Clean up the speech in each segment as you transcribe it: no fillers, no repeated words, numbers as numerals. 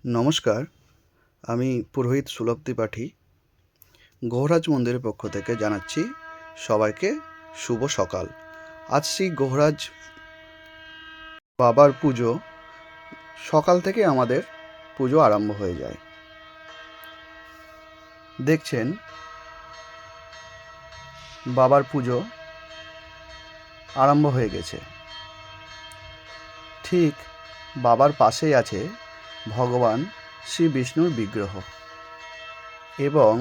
নমস্কার, আমি পুরোহিত সুলভ ত্রিপাঠী গোহরাজ মন্দিরের পক্ষ থেকে জানাচ্ছি সবাইকে শুভ সকাল। আজ শ্রী গোহরাজ বাবার পুজো। সকাল থেকে আমাদের পুজো আরম্ভ হয়ে যায়। দেখছেন বাবার পুজো আরম্ভ হয়ে গেছে। ঠিক বাবার পাশেই আছে ভগবান শ্রী বিষ্ণুর বিগ্রহ এবং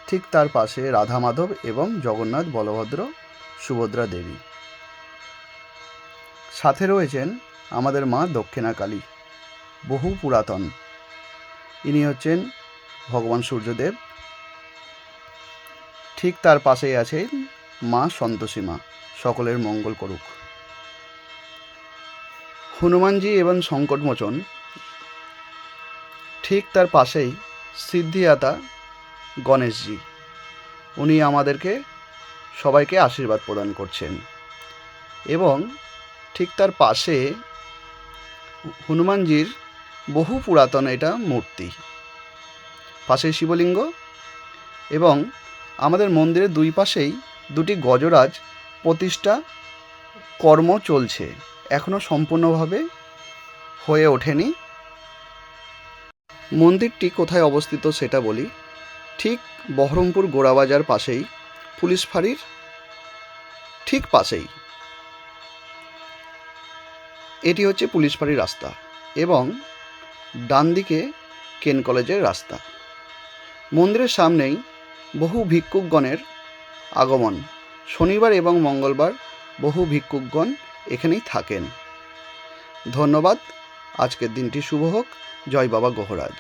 ঠিক তার পাশে রাধা মাধব এবং জগন্নাথ, বলভদ্র, সুভদ্রা দেবী। সাথে রয়েছেন আমাদের মা দক্ষিণা কালী, বহু পুরাতন। ইনি হচ্ছেন ভগবান সূর্যদেব। ঠিক তার পাশেই আছেন মা সন্তোষী মা, সকলের মঙ্গল করুক। হনুমানজি এবং সংকটমোচন। ঠিক তার পাশেই সিদ্ধিদাতা গণেশজি, উনি আমাদেরকে সবাইকে আশীর্বাদ প্রদান করছেন। এবং ঠিক তার পাশে হনুমানজির বহু পুরাতন এটা মূর্তি, পাশে শিবলিঙ্গ এবং আমাদের মন্দিরের দুই পাশেই দুটি গজরাজ প্রতিষ্ঠা কর্ম চলছে, এখনও সম্পূর্ণভাবে হয়ে ওঠেনি। মন্দিরটি কোথায় অবস্থিত সেটা বলি। ঠিক বহরমপুর গোড়াবাজার পাশেই, পুলিশ ফাঁড়ির ঠিক পাশেই এটি হচ্ছে পুলিশ ফাঁড়ির রাস্তা এবং ডান দিকে কেন কলেজের রাস্তা। মন্দিরের সামনেই বহু ভিক্ষুকগণের আগমন। শনিবার এবং মঙ্গলবার বহু ভিক্ষুকগণ এখানেই থাকেন। ধন্যবাদ। আজকের দিনটি শুভ হোক। জয় বাবা গোহরাজ।